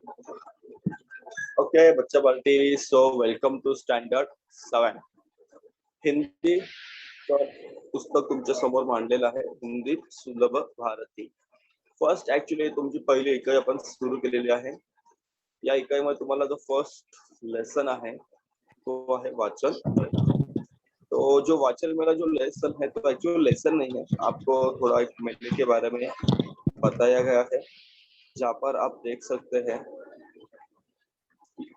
Okay बच्चा party, so welcome to standard 7 Hindi पुस्तक तुमच्या समोर मांडलेलं आहे. हिंदी सुलभ भारती. फर्स्ट ऍक्च्युली तुमची पहिली इकाई आपण सुरू केलेली आहे. या इकाईमध्ये तुम्हाला जो फर्स्ट लेसन है तो है वाचन. तो जो वाचन मेरा जो लेसन है तो एक्चुअल लेसन नहीं है, आपको थोड़ा एक मेले के बारे में बताया गया है जहाँ पर आप देख सकते हैं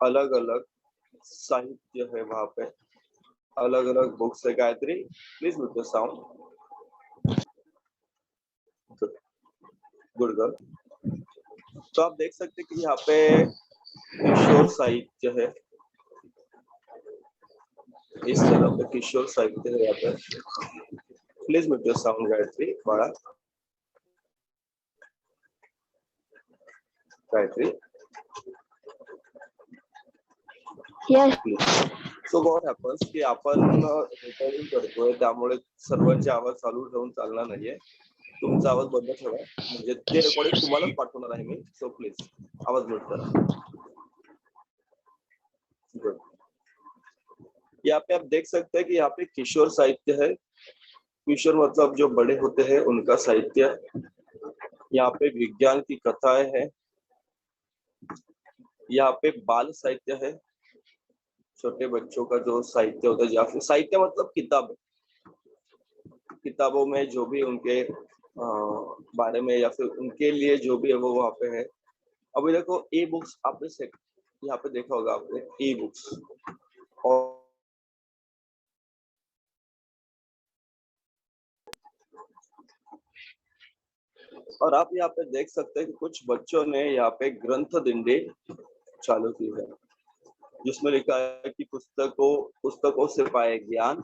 अलग अलग साहित्य है, वहां पे अलग अलग बुक्स है. Gayatri please with the sound. Good girl. तो आप देख सकते हैं कि यहाँ पे किशोर साहित्य है, इस तरह पे किशोर साहित्य है यहाँ पे. Please with the sound Gayatri. बड़ा Gayatri. Yes. So what happens की आपण रेकॉर्डिंग करतोय त्यामुळे सर्वांचे आवाज चालू ठेवून चालणार नाहीये. तुमचा आवाज बंद ठेवा, म्हणजे ते रेकॉर्डिंग तुम्हालाच पाठवणार आहे मी. सो प्लीज आवाज म्यूट करा. गुड. यहाँ पे आप देख सकते हैं कि यहाँ पे किशोर साहित्य है. किशोर मतलब जो बड़े होते हैं उनका साहित्य. यहाँ पे विज्ञान की कथाएं है. यहाँ पे बाल साहित्य है, छोटे बच्चों का जो साहित्य होता है, या फिर साहित्य मतलब किताब. किताबों में जो भी उनके बारे में या फिर उनके लिए जो भी है वो वहाँ पे है. अभी देखो ई बुक्स आपने यहाँ पे देखा होगा आपने ई बुक्स. और आप यहाँ पे देख सकते हैं कि कुछ बच्चों ने यहाँ पे ग्रंथ दिंडी चालू की है जिसमें लिखा है कि पुस्तकों से पाए ज्ञान,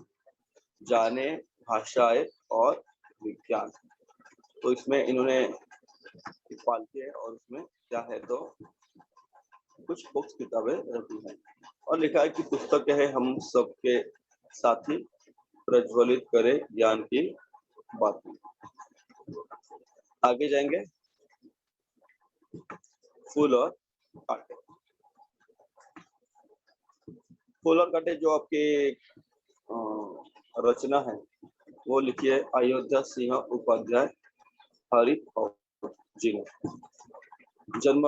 जाने भाषाएं और विज्ञान. तो इसमें इन्होंने पालती है और उसमें क्या है तो कुछ बुक्स किताबें रखी हैं और लिखा है कि पुस्तक है हम सबके साथी, प्रज्वलित करे ज्ञान की बातें. आगे जाएंगे. फूल और कांटे. फूल और कांटे जो आपके रचना है वो लिखी है अयोध्या सिंह उपाध्याय हरि जी ने. जन्म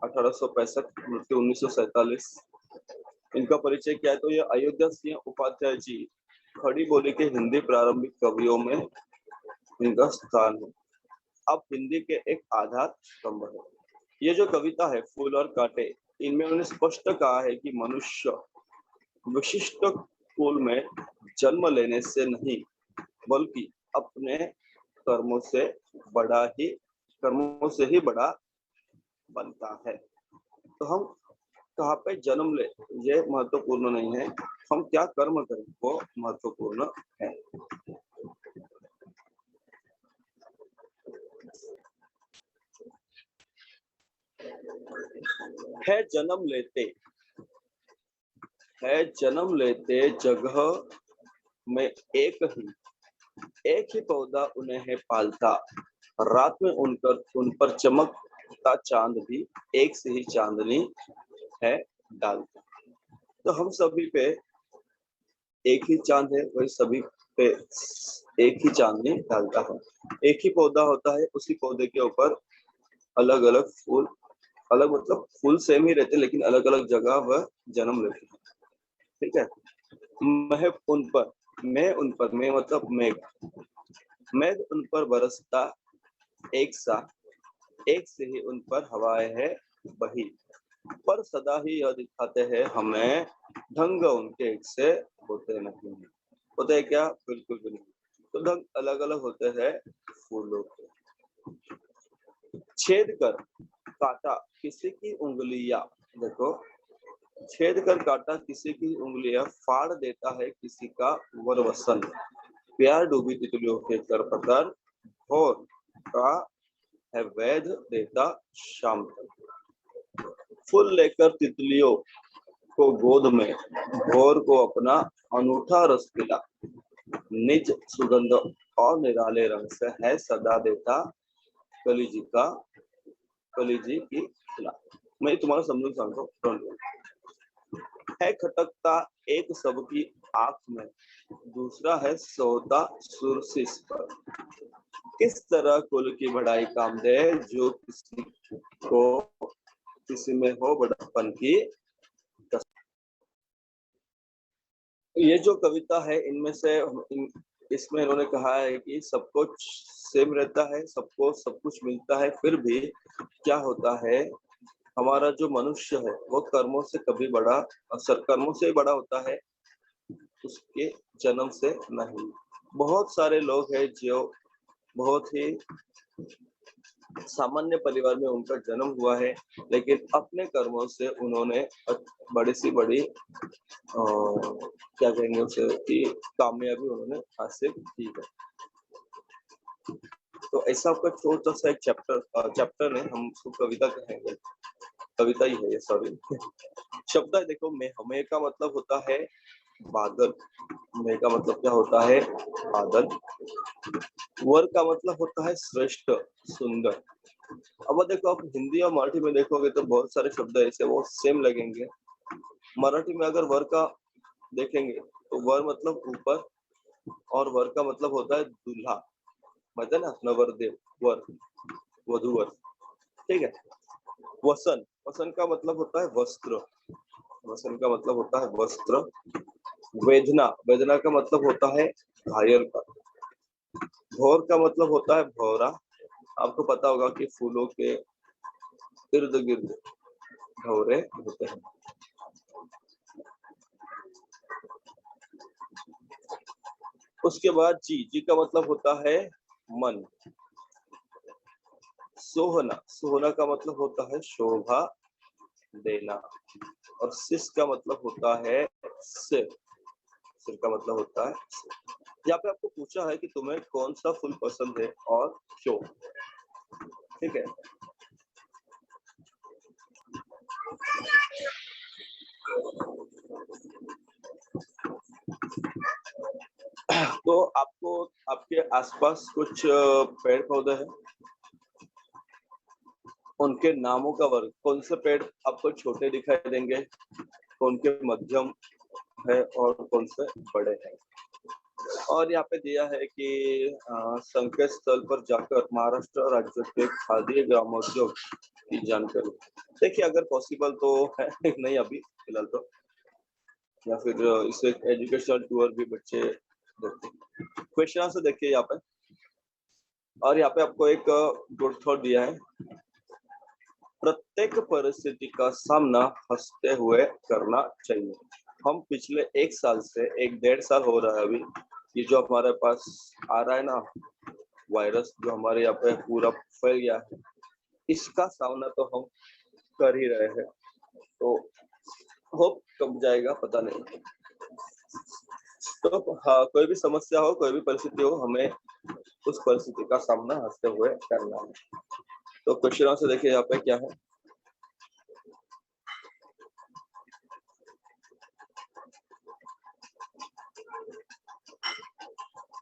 1865, मृत्यु 1947. इनका परिचय क्या है तो ये अयोध्या सिंह उपाध्याय जी खड़ी बोली के हिंदी प्रारंभिक कवियों में इनका स्थान है. अब हिंदी के एक आधार स्तंभ है. ये जो कविता है फूल और कांटे, इनमें उन्होंने स्पष्ट कहा है कि मनुष्य विशिष्ट कुल में जन्म लेने से नहीं बल्कि अपने कर्मों से ही बड़ा बनता है. तो हम कहाँ पे जन्म ले ये महत्वपूर्ण नहीं है, हम क्या कर्म करें वो महत्वपूर्ण है. है जन्म लेते जगह में एक ही पौधा उन्हें है पालता. रात में उन पर चमकता चांद भी एक से ही चांदनी है डालता. तो हम सभी पे एक ही चांद है, वही सभी पे एक ही चांदनी डालता है. एक ही पौधा होता है, उसी पौधे के ऊपर अलग अलग फूल, अलग मतलब फूल सेम ही रहते लेकिन अलग अलग जगह वह जन्म लेते हैं. ठीक है. मैं मतलब मेघ उन पर बरसता एक से ही उन पर हवाएं है बही. पर सदा ही यह दिखाते हैं हमें ढंग उनके एक से होते नहीं. होते हैं क्या? बिल्कुल भी नहीं. तो ढंग अलग अलग होते हैं फूलों के. छेद कर काटा किसी की उंगलियां, देखो छेद कर काटा किसी की उंगलियां, फाड़ देता है किसी का वरवसन. प्यार डूबी तितलियों के कर पतर, भोर का है वैध देता शाम तक. फूल लेकर तितलियों को गोद में भोर को अपना अनूठा रस पिला. निज सुगंध और निराले रंग से है सदा देता कली जी की खिला. मैं तुम्हारा समझून सांगतो, डोंट वरी। है खटकता एक सबकी आंख में, दूसरा है सोता सुरसिस पर। किस तरह कुल की बढ़ाई काम दे, जो किसी को किसी में हो बड़प्पन की। ये जो कविता है इनमें से इसमें इन्होंने कहा है कि सब कुछ सेम रहता है, सबको सब कुछ मिलता है, फिर भी क्या होता है, हमारा जो मनुष्य है वो कर्मों से कभी बड़ा, कर्मों से बड़ा होता है, उसके जन्म से नहीं। बहुत सारे लोग हैं जो बहुत ही सामान्य परिवार में उनका जन्म हुआ है, लेकिन अपने कर्मों से उन्होंने बड़ी सी बड़ी क्या कहेंगे उसे कि कामयाबी उन्होंने हासिल की है। तो ऐसा आपका छोटा सा एक चैप्टर है, हम उसको कविता कहेंगे, कविता ही है ये, सॉरी। शब्द है, देखो मे का मतलब होता है बादल, मे का मतलब क्या होता है, बादल। वर का मतलब होता है श्रेष्ठ, सुंदर। अब देखो आप हिंदी और मराठी में देखोगे तो बहुत सारे शब्द ऐसे वो सेम लगेंगे। मराठी में अगर वर का देखेंगे तो वर मतलब ऊपर, और वर का मतलब होता है दूल्हा, मतलब ना नवरदेव, वर वधूवर, ठीक है। वसन, वसन का मतलब होता है वस्त्र, वसन का मतलब होता है वस्त्र। वेदना, वेदना का मतलब होता है घायल का। भौर का मतलब होता है भौरा। आपको पता होगा कि फूलों के इर्द गिर्द भौरे होते हैं। उसके बाद जी, जी का मतलब होता है मन। सोहना, सोहना का मतलब होता है शोभा देना। और सिस का मतलब होता है सिर, सिर का मतलब होता है सिर। यहाँ पे आपको पूछा है कि तुम्हें कौन सा फूल पसंद है और क्यों, ठीक है। तो आपको आपके आसपास कुछ पेड़ पौधे हैं, उनके नामों का वर्ग, कौन से पेड़ आपको छोटे दिखाई देंगे, कौन के मध्यम है और कौन से बड़े हैं। और यहाँ पे दिया है कि संकेत स्थल पर जाकर महाराष्ट्र राज्य के खाद्य ग्रामोद्योग की जानकारी। देखिए अगर पॉसिबल तो है नहीं अभी फिलहाल तो, या फिर इसे एजुकेशनल टूर भी बच्चे देखते हैं। क्वेश्चन आंसर देखिए यहाँ पे, और यहाँ पे आपको एक गुड थॉट दिया है। प्रत्येक परिस्थिति का सामना हंसते हुए करना चाहिए। हम पिछले एक साल से, 1-1.5 साल हो रहा है अभी, ये जो हमारे पास आ रहा है ना वायरस, जो हमारे यहाँ पे पूरा फैल गया है, इसका सामना तो हम कर ही रहे हैं। तो होप कब जाएगा पता नहीं। तो हाँ, कोई भी समस्या हो, कोई भी परिस्थिति हो, हमें उस परिस्थिति का सामना हंसते हुए करना है। तो क्वेश्चन से देखिए यहाँ पे क्या है।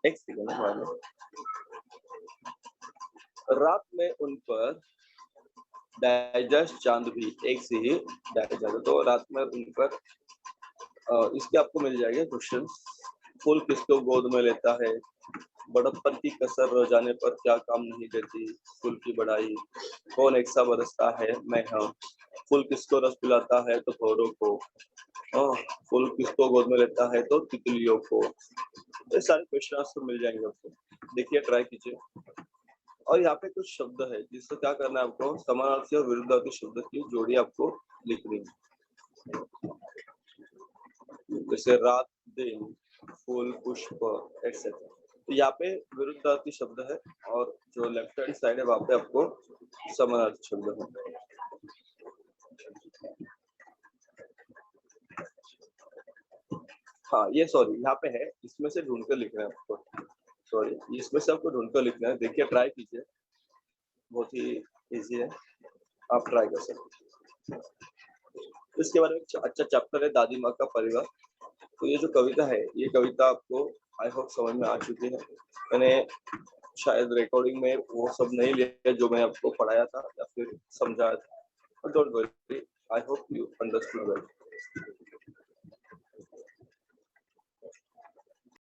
एक सेकंड, रात में उन पर डाइजेस्ट चांद भी एक से ही डाइजेस्ट, तो रात में उन पर इसके आपको मिल जाएगा क्वेश्चन। फूल किसको गोद में लेता है, बड़प्पन की कसर रह जाने पर क्या काम नहीं देती, फूल की बढ़ाई, कौन एक सा बरसता है मैं हाँ, फूल किसको रस पिलाता है तो भौरों को, फूल किसको गोद में लेता है तो तितलियों को। ये सारे क्वेश्चन आंसर मिल जाएंगे आपको, देखिए ट्राई कीजिए। और यहाँ पे कुछ शब्द है जिससे क्या करना है आपको, समानार्थी और विरुद्धार्थी शब्द की जोड़ी आपको लिखनी है, जैसे रात, दिन, फूल, पुष्प एक्सेट्रा। तो यहाँ पे विरुद्धार्थी शब्द है, और जो लेफ्ट हैंड साइड है वहां पे आपको समानार्थी शब्द है। हाँ ये सॉरी यहाँ पे है, इसमें से ढूंढ कर लिखना है आपको, सॉरी इसमें से आपको ढूंढ कर लिखना है। देखिए ट्राई कीजिए, बहुत ही इजी है, आप ट्राई कर सकते हैं। इसके बारे में अच्छा चैप्टर है दादी माँ का परिवार। तो ये जो कविता है, ये कविता आपको आई होप समझ में आ चुकी है। मैंने शायद रिकॉर्डिंग में वो सब नहीं लिया जो मैं आपको पढ़ाया था या फिर समझाया था, Don't worry, I hope you understood well.